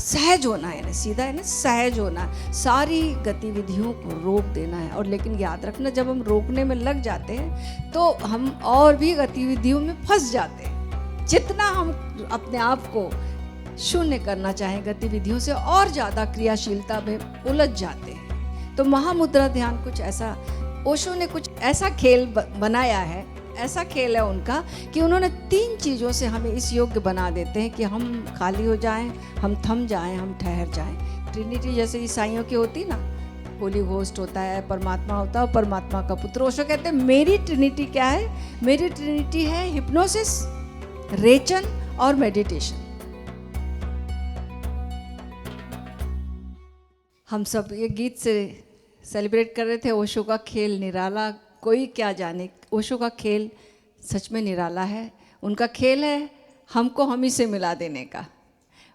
सहज होना है ना, सीधा है ना, सहज होना है, सारी गतिविधियों को रोक देना है। और लेकिन याद रखना, जब हम रोकने में लग जाते हैं तो हम और भी गतिविधियों में फंस जाते हैं। जितना हम अपने आप को शून्य करना चाहें गतिविधियों से, और ज़्यादा क्रियाशीलता में उलझ जाते हैं। तो महामुद्रा ध्यान कुछ ऐसा, ओशो ने कुछ ऐसा खेल बनाया है, ऐसा खेल है उनका कि उन्होंने 3 चीज़ों से हमें इस योग्य बना देते हैं कि हम खाली हो जाएं, हम थम जाएं, हम ठहर जाएं। ट्रिनिटी जैसे ईसाइयों की होती ना, होली घोस्ट होता है, परमात्मा होता है, परमात्मा का पुत्र। ओशो कहते हैं मेरी ट्रिनिटी क्या है? मेरी ट्रिनिटी है हिप्नोसिस, रेचन और मेडिटेशन। हम सब ये गीत से सेलिब्रेट कर रहे थे ओशो का खेल निराला, कोई क्या जाने। ओशो का खेल सच में निराला है। उनका खेल है हमको हम ही से मिला देने का,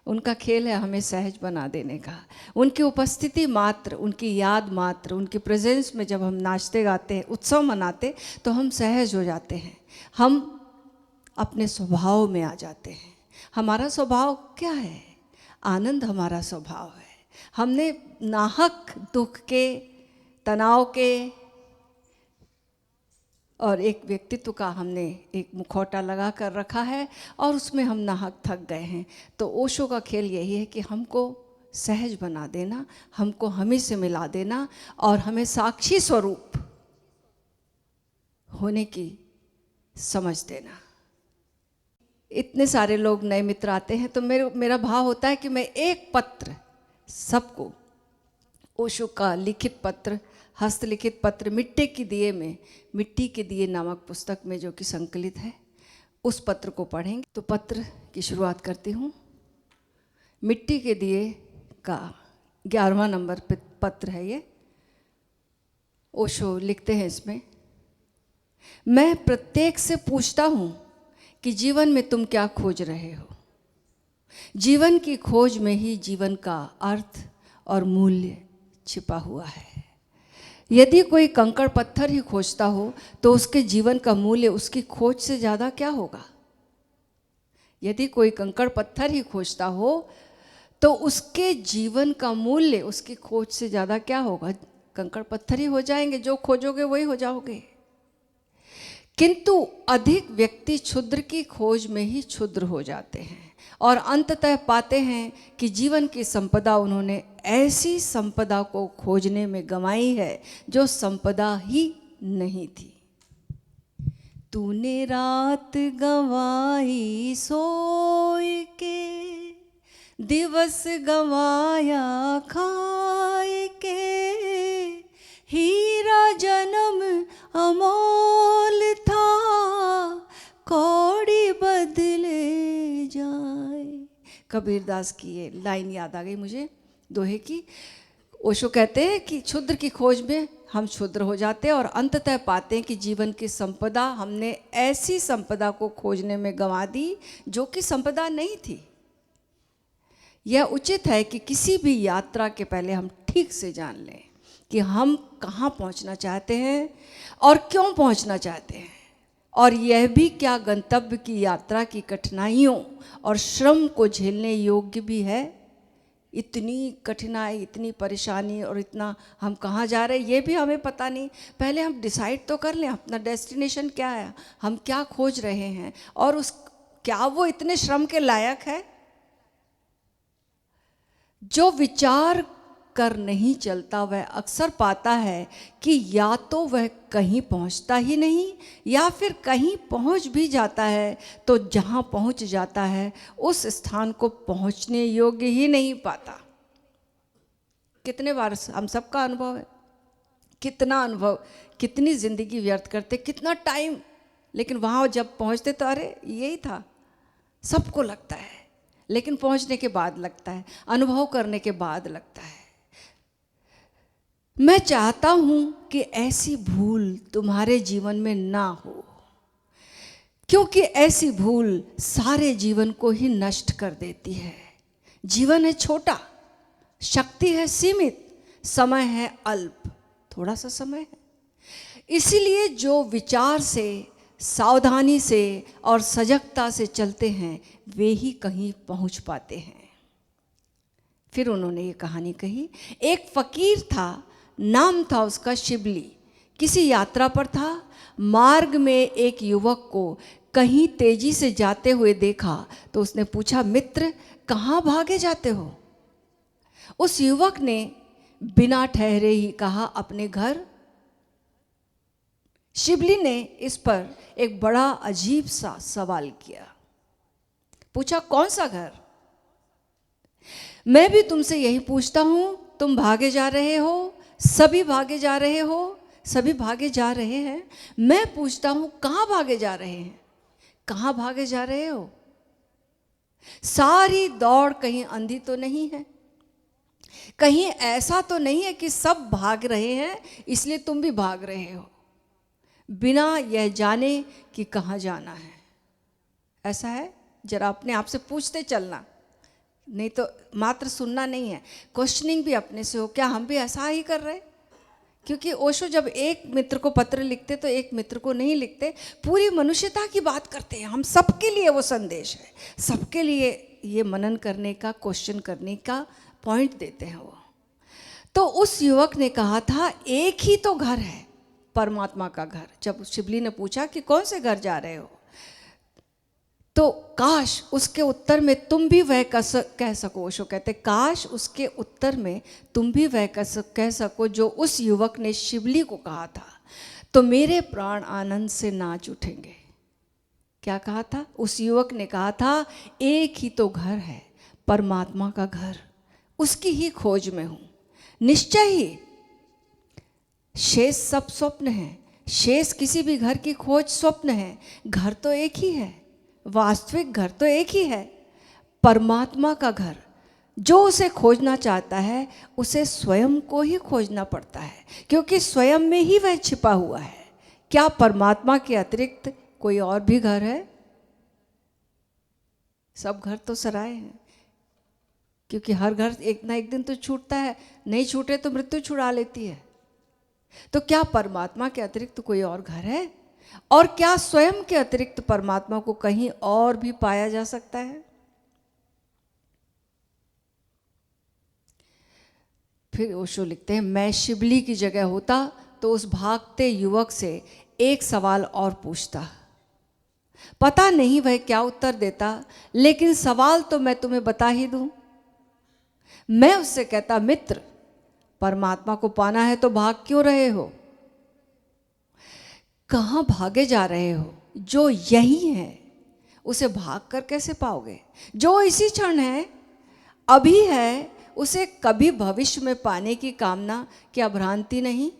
उनका खेल है हमें सहज बना देने का। उनकी उपस्थिति मात्र, उनकी याद मात्र, उनकी प्रेजेंस में जब हम नाचते गाते, उत्सव मनाते, तो हम सहज हो जाते हैं, हम अपने स्वभाव में आ जाते हैं। हमारा स्वभाव क्या है? आनंद हमारा स्वभाव है। हमने नाहक दुख के, तनाव के और एक व्यक्तित्व का हमने एक मुखौटा लगा कर रखा है और उसमें हम नाहक थक गए हैं। तो ओशो का खेल यही है कि हमको सहज बना देना, हमको हम ही से मिला देना और हमें साक्षी स्वरूप होने की समझ देना। इतने सारे लोग नए मित्र आते हैं तो मेरा भाव होता है कि मैं एक पत्र सबको, ओशो का लिखित पत्र, हस्तलिखित पत्र मिट्टी के दिए में, मिट्टी के दिए नामक पुस्तक में जो कि संकलित है, उस पत्र को पढ़ेंगे। तो पत्र की शुरुआत करती हूँ। मिट्टी के दिए का 11वां नंबर पत्र है ये। ओशो लिखते हैं इसमें, मैं प्रत्येक से पूछता हूँ कि जीवन में तुम क्या खोज रहे हो। जीवन की खोज में ही जीवन का अर्थ और मूल्य छिपा हुआ है। यदि कोई कंकड़ पत्थर ही खोजता हो तो उसके जीवन का मूल्य उसकी खोज से ज़्यादा क्या होगा? यदि कोई कंकड़ पत्थर ही खोजता हो तो उसके जीवन का मूल्य उसकी खोज से ज़्यादा क्या होगा? कंकड़ पत्थर ही हो जाएंगे, जो खोजोगे वही हो जाओगे। किंतु अधिक व्यक्ति क्षुद्र की खोज में ही क्षुद्र हो जाते हैं और अंततः पाते हैं कि जीवन की संपदा उन्होंने ऐसी संपदा को खोजने में गंवाई है जो संपदा ही नहीं थी। तूने रात गंवाई सोए के, दिवस गंवाया खाए के, हीरा जन्म अमोल था, कौड़ी बदले जाए। कबीरदास की ये लाइन याद आ गई मुझे, दोहे की। ओशो कहते हैं कि क्षुद्र की खोज में हम क्षुद्र हो जाते हैं और अंततः पाते हैं कि जीवन की संपदा हमने ऐसी संपदा को खोजने में गंवा दी जो कि संपदा नहीं थी। यह उचित है कि किसी भी यात्रा के पहले हम ठीक से जान लें कि हम कहाँ पहुँचना चाहते हैं और क्यों पहुँचना चाहते हैं, और यह भी क्या गंतव्य की यात्रा की कठिनाइयों और श्रम को झेलने योग्य भी है। इतनी कठिनाई, इतनी परेशानी और इतना हम कहाँ जा रहे हैं ये भी हमें पता नहीं। पहले हम डिसाइड तो कर लें अपना डेस्टिनेशन क्या है, हम क्या खोज रहे हैं और उस क्या वो इतने श्रम के लायक है। जो विचार कर नहीं चलता वह अक्सर पाता है कि या तो वह कहीं पहुंचता ही नहीं या फिर कहीं पहुंच भी जाता है तो जहां पहुंच जाता है उस स्थान को पहुंचने योग्य ही नहीं पाता। कितने बार हम सबका अनुभव है, कितना अनुभव, कितनी जिंदगी व्यर्थ करते, कितना टाइम, लेकिन वहां जब पहुंचते तो अरे यही था, सबको लगता है, लेकिन पहुंचने के बाद लगता है, अनुभव करने के बाद लगता है। मैं चाहता हूं कि ऐसी भूल तुम्हारे जीवन में ना हो, क्योंकि ऐसी भूल सारे जीवन को ही नष्ट कर देती है। जीवन है छोटा, शक्ति है सीमित, समय है अल्प, थोड़ा सा समय है। इसीलिए जो विचार से, सावधानी से और सजगता से चलते हैं वे ही कहीं पहुंच पाते हैं। फिर उन्होंने ये कहानी कही। एक फकीर था, नाम था उसका शिबली। किसी यात्रा पर था। मार्ग में एक युवक को कहीं तेजी से जाते हुए देखा तो उसने पूछा, मित्र कहाँ भागे जाते हो? उस युवक ने बिना ठहरे ही कहा, अपने घर। शिबली ने इस पर एक बड़ा अजीब सा सवाल किया। पूछा, कौन सा घर? मैं भी तुमसे यही पूछता हूं, तुम भागे जा रहे हो, सभी भागे जा रहे हो, सभी भागे जा रहे हैं। मैं पूछता हूं, कहां भागे जा रहे हैं? कहां भागे जा रहे हो? सारी दौड़ कहीं अंधी तो नहीं है? कहीं ऐसा तो नहीं है कि सब भाग रहे हैं इसलिए तुम भी भाग रहे हो, बिना यह जाने कि कहां जाना है? ऐसा है? जरा अपने आप से पूछते चलना, नहीं तो मात्र सुनना नहीं है, क्वेश्चनिंग भी अपने से हो, क्या हम भी ऐसा ही कर रहे? क्योंकि ओशो जब एक मित्र को पत्र लिखते तो एक मित्र को नहीं लिखते, पूरी मनुष्यता की बात करते हैं। हम सबके लिए वो संदेश है, सबके लिए ये मनन करने का, क्वेश्चन करने का पॉइंट देते हैं वो। तो उस युवक ने कहा था, एक ही तो घर है, परमात्मा का घर। जब शिबली ने पूछा कि कौन से घर जा रहे हो, तो काश उसके उत्तर में तुम भी वह कह सको। ओशो कहते, काश उसके उत्तर में तुम भी वह कह सको जो उस युवक ने शिबली को कहा था, तो मेरे प्राण आनंद से नाच उठेंगे। क्या कहा था? उस युवक ने कहा था, एक ही तो घर है, परमात्मा का घर, उसकी ही खोज में हूं। निश्चय ही शेष सब स्वप्न है, शेष किसी भी घर की खोज स्वप्न है। घर तो एक ही है, वास्तविक घर तो एक ही है, परमात्मा का घर। जो उसे खोजना चाहता है उसे स्वयं को ही खोजना पड़ता है, क्योंकि स्वयं में ही वह छिपा हुआ है। क्या परमात्मा के अतिरिक्त कोई और भी घर है? सब घर तो सराय हैं, क्योंकि हर घर एक ना एक दिन तो छूटता है, नहीं छूटे तो मृत्यु छुड़ा लेती है। तो क्या परमात्मा के अतिरिक्त कोई और घर है? और क्या स्वयं के अतिरिक्त परमात्मा को कहीं और भी पाया जा सकता है? फिर ओशो लिखते हैं, मैं शिबली की जगह होता तो उस भागते युवक से एक सवाल और पूछता। पता नहीं वह क्या उत्तर देता, लेकिन सवाल तो मैं तुम्हें बता ही दूं। मैं उससे कहता, मित्र परमात्मा को पाना है तो भाग क्यों रहे हो? कहाँ भागे जा रहे हो? जो यही है उसे भाग कर कैसे पाओगे? जो इसी क्षण है, अभी है, उसे कभी भविष्य में पाने की कामना क्या भ्रांति नहीं?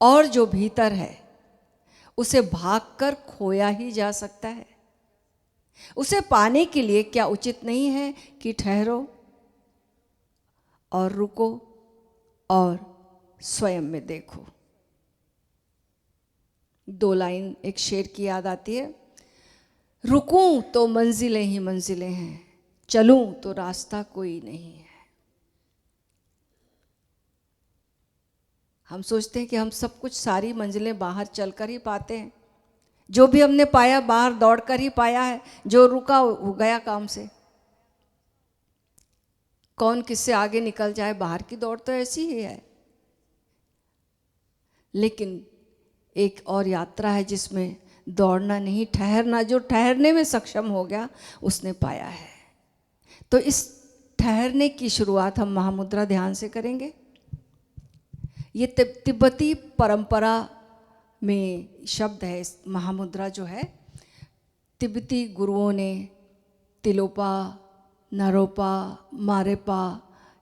और जो भीतर है उसे भागकर खोया ही जा सकता है। उसे पाने के लिए क्या उचित नहीं है कि ठहरो और रुको और स्वयं में देखो? दो लाइन एक शेर की याद आती है, रुकूं तो मंजिलें ही मंजिलें हैं, चलूं तो रास्ता कोई नहीं है। हम सोचते हैं कि हम सब कुछ, सारी मंजिलें बाहर चलकर ही पाते हैं। जो भी हमने पाया बाहर दौड़कर ही पाया है, जो रुका हो गया काम से। कौन किससे आगे निकल जाए, बाहर की दौड़ तो ऐसी ही है। लेकिन एक और यात्रा है जिसमें दौड़ना नहीं, ठहरना। जो ठहरने में सक्षम हो गया उसने पाया है। तो इस ठहरने की शुरुआत हम महामुद्रा ध्यान से करेंगे। ये तिब्बती परंपरा में शब्द है। इस महामुद्रा जो है, तिब्बती गुरुओं ने, तिलोपा, नारोपा, मारेपा,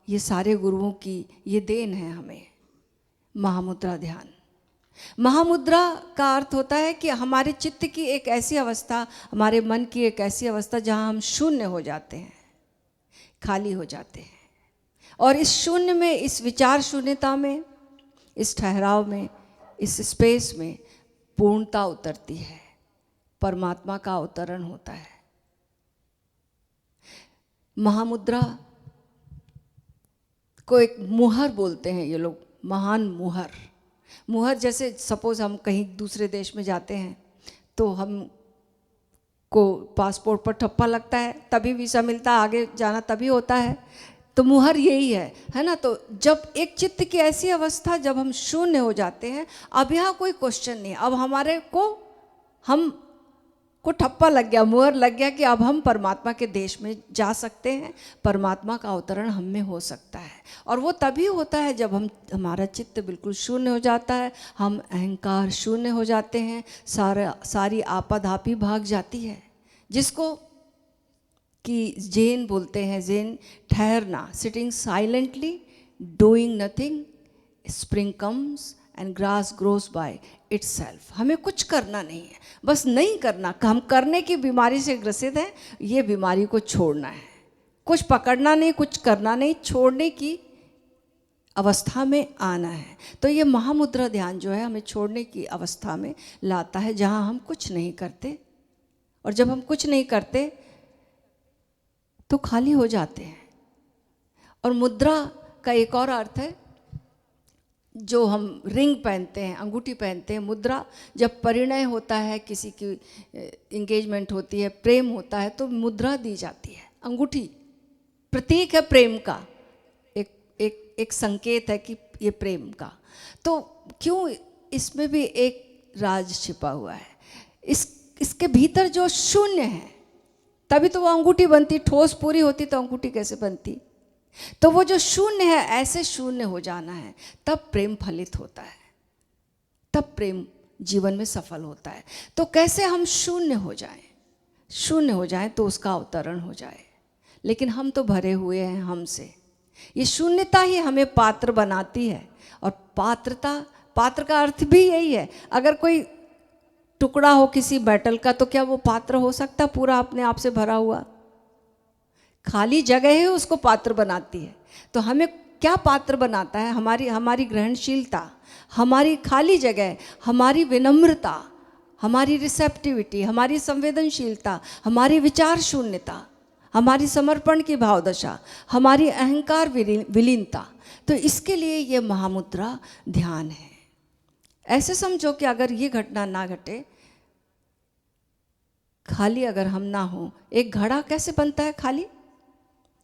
ये सारे गुरुओं की ये देन है हमें महामुद्रा ध्यान। महामुद्रा का अर्थ होता है कि हमारे चित्त की एक ऐसी अवस्था, हमारे मन की एक ऐसी अवस्था जहाँ हम शून्य हो जाते हैं, खाली हो जाते हैं। और इस शून्य में, इस विचार शून्यता में, इस ठहराव में, इस स्पेस में पूर्णता उतरती है, परमात्मा का अवतरण होता है। महामुद्रा को एक मुहर बोलते हैं ये लोग, महान मुहर। मुहर जैसे सपोज हम कहीं दूसरे देश में जाते हैं तो हम को पासपोर्ट पर ठप्पा लगता है तभी वीज़ा मिलता है, आगे जाना तभी होता है। तो मुहर यही है ना। तो जब एक चित्त की ऐसी अवस्था, जब हम शून्य हो जाते हैं, अब यहाँ कोई क्वेश्चन नहीं, अब हमारे को ठप्पा लग गया, मुहर लग गया कि अब हम परमात्मा के देश में जा सकते हैं, परमात्मा का अवतरण हम में हो सकता है। और वो तभी होता है जब हमारा चित्त बिल्कुल शून्य हो जाता है, हम अहंकार शून्य हो जाते हैं, सारी आपाधापी भाग जाती है, जिसको कि ज़ेन बोलते हैं। ज़ेन ठहरना, sitting silently, doing nothing, spring comes and grass grows by itself. हमें कुछ करना नहीं है, बस नहीं करना। हम करने की बीमारी से ग्रसित हैं, ये बीमारी को छोड़ना है। कुछ पकड़ना नहीं, कुछ करना नहीं, छोड़ने की अवस्था में आना है। तो ये महामुद्रा ध्यान जो है हमें छोड़ने की अवस्था में लाता है, जहाँ हम कुछ नहीं करते। और जब हम कुछ नहीं करते तो खाली हो जाते हैं। और मुद्रा का एक और अर्थ है, जो हम रिंग पहनते हैं, अंगूठी पहनते हैं, मुद्रा जब परिणय होता है, किसी की इंगेजमेंट होती है, प्रेम होता है, तो मुद्रा दी जाती है। अंगूठी प्रतीक है प्रेम का, एक संकेत है कि ये प्रेम का। तो क्यों इसमें भी एक राज छिपा हुआ है। इसके भीतर जो शून्य है, तभी तो वो अंगूठी बनती। ठोस पूरी होती तो अंगूठी कैसे बनती। तो वो जो शून्य है, ऐसे शून्य हो जाना है, तब प्रेम फलित होता है, तब प्रेम जीवन में सफल होता है। तो कैसे हम शून्य हो जाएं, शून्य हो जाएं तो उसका अवतरण हो जाए। लेकिन हम तो भरे हुए हैं हमसे। ये शून्यता ही हमें पात्र बनाती है। और पात्र का अर्थ भी यही है। अगर कोई टुकड़ा हो किसी मेटल का, तो क्या वो पात्र हो सकता पूरा अपने आप से भरा हुआ? खाली जगह ही उसको पात्र बनाती है। तो हमें क्या पात्र बनाता है? हमारी ग्रहणशीलता, हमारी खाली जगह, हमारी विनम्रता, हमारी रिसेप्टिविटी, हमारी संवेदनशीलता, हमारी विचार शून्यता, हमारी समर्पण की भावदशा, हमारी अहंकार विलीनता। तो इसके लिए ये महामुद्रा ध्यान है। ऐसे समझो कि अगर ये घटना ना घटे, खाली अगर हम ना हो, एक घड़ा कैसे बनता है? खाली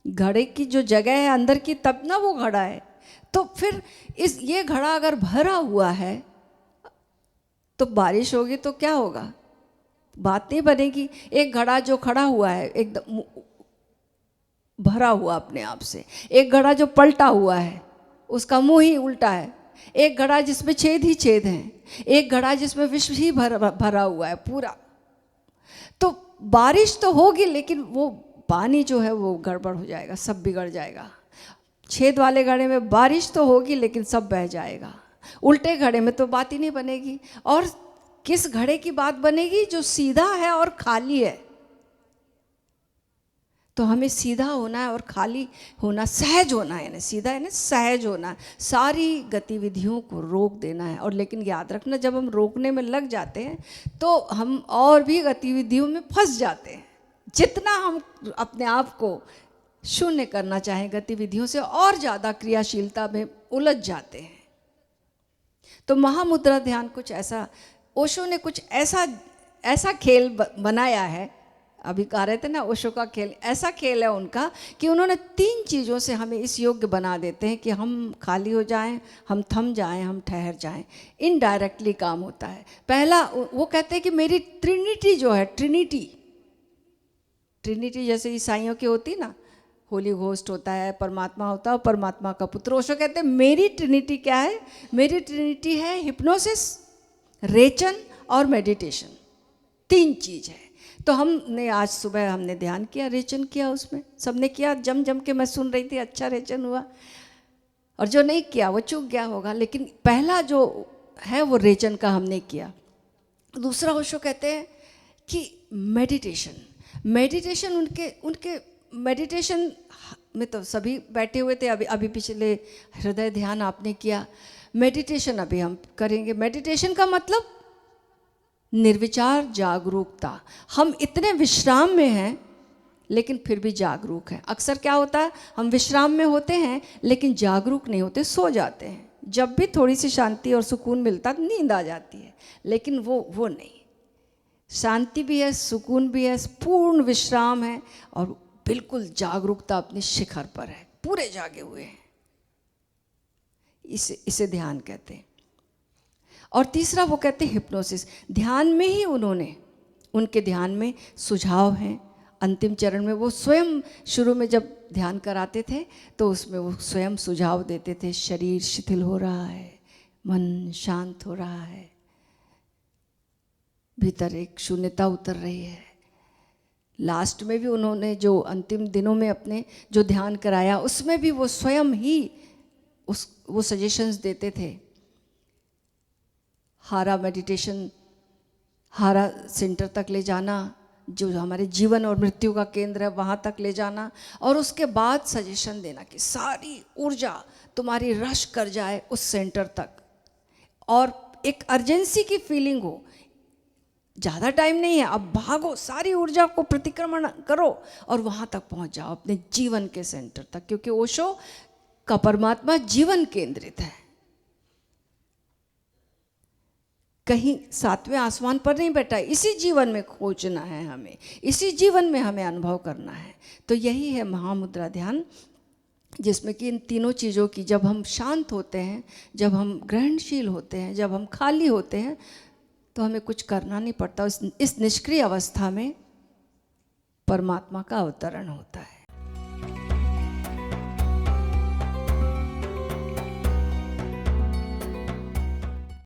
घड़े की जो जगह है अंदर की, तब ना वो घड़ा है। तो फिर ये घड़ा अगर भरा हुआ है, तो बारिश होगी तो क्या होगा? बात नहीं बनेगी। एक घड़ा जो खड़ा हुआ है एकदम भरा हुआ अपने आप से, एक घड़ा जो पलटा हुआ है उसका मुंह ही उल्टा है, एक घड़ा जिसमें छेद ही छेद हैं, एक घड़ा जिसमें विश्व ही भरा हुआ है पूरा। तो बारिश तो होगी, लेकिन वो पानी जो है वो गड़बड़ हो जाएगा, सब बिगड़ जाएगा। छेद वाले घड़े में बारिश तो होगी, लेकिन सब बह जाएगा। उल्टे घड़े में तो बात ही नहीं बनेगी। और किस घड़े की बात बनेगी? जो सीधा है और खाली है। तो हमें सीधा होना है और खाली होना, सहज होना है। यानी सीधा है ना, सहज होना है, सारी गतिविधियों को रोक देना है। और लेकिन याद रखना, जब हम रोकने में लग जाते हैं तो हम और भी गतिविधियों में फंस जाते हैं। जितना हम अपने आप को शून्य करना चाहें गतिविधियों से, और ज़्यादा क्रियाशीलता में उलझ जाते हैं। तो महामुद्रा ध्यान कुछ ऐसा, ओशो ने कुछ ऐसा खेल बनाया है। अभी कह रहे थे ना, ओशो का खेल, ऐसा खेल है उनका कि उन्होंने 3 चीज़ों से हमें इस योग्य बना देते हैं कि हम खाली हो जाएं, हम थम जाएं, हम ठहर जाएं। इनडायरेक्टली काम होता है। पहला, वो कहते हैं कि मेरी ट्रिनिटी जो है, ट्रिनिटी जैसे ईसाइयों की होती ना, होली घोस्ट होता है, परमात्मा होता है और परमात्मा का पुत्र। ओशो कहते हैं मेरी ट्रिनिटी क्या है? मेरी ट्रिनिटी है हिप्नोसिस, रेचन और मेडिटेशन। 3 चीज़ है। तो हमने आज सुबह हमने ध्यान किया, रेचन किया, उसमें सबने किया, जम के मैं सुन रही थी, अच्छा रेचन हुआ। और जो नहीं किया वो चूक गया होगा। लेकिन पहला जो है वो रेचन का हमने किया। दूसरा ओशो कहते हैं कि मेडिटेशन उनके मेडिटेशन में तो सभी बैठे हुए थे। अभी पिछले हृदय ध्यान आपने किया, मेडिटेशन अभी हम करेंगे। मेडिटेशन का मतलब निर्विचार जागरूकता। हम इतने विश्राम में हैं लेकिन फिर भी जागरूक हैं। अक्सर क्या होता है, हम विश्राम में होते हैं लेकिन जागरूक नहीं होते, सो जाते हैं। जब भी थोड़ी सी शांति और सुकून मिलता नींद आ जाती है, लेकिन वो नहीं। शांति भी है, सुकून भी है, पूर्ण विश्राम है और बिल्कुल जागरूकता अपने शिखर पर है, पूरे जागे हुए हैं। इसे ध्यान कहते हैं। और तीसरा वो कहते हैं हिप्नोसिस। ध्यान में ही उनके ध्यान में सुझाव हैं। अंतिम चरण में वो स्वयं, शुरू में जब ध्यान कराते थे तो उसमें वो स्वयं सुझाव देते थे, शरीर शिथिल हो रहा है, मन शांत हो रहा है, भीतर एक शून्यता उतर रही है। लास्ट में भी उन्होंने जो अंतिम दिनों में अपने जो ध्यान कराया उसमें भी वो स्वयं ही वो सजेशंस देते थे। हारा मेडिटेशन, हारा सेंटर तक ले जाना, जो हमारे जीवन और मृत्यु का केंद्र है वहाँ तक ले जाना, और उसके बाद सजेशन देना कि सारी ऊर्जा तुम्हारी रश कर जाए उस सेंटर तक, और एक अर्जेंसी की फीलिंग हो, ज़्यादा टाइम नहीं है, अब भागो, सारी ऊर्जा को प्रतिक्रमण करो और वहाँ तक पहुँच जाओ अपने जीवन के सेंटर तक, क्योंकि ओशो का परमात्मा जीवन केंद्रित है। कहीं सातवें आसमान पर नहीं बैठा, इसी जीवन में खोजना है हमें, इसी जीवन में हमें अनुभव करना है। तो यही है महामुद्रा ध्यान, जिसमें कि इन तीनों चीज़ों की, जब हम शांत होते हैं, जब हम ग्रहणशील होते हैं, जब हम खाली होते हैं, तो हमें कुछ करना नहीं पड़ता। इस निष्क्रिय अवस्था में परमात्मा का अवतरण होता है।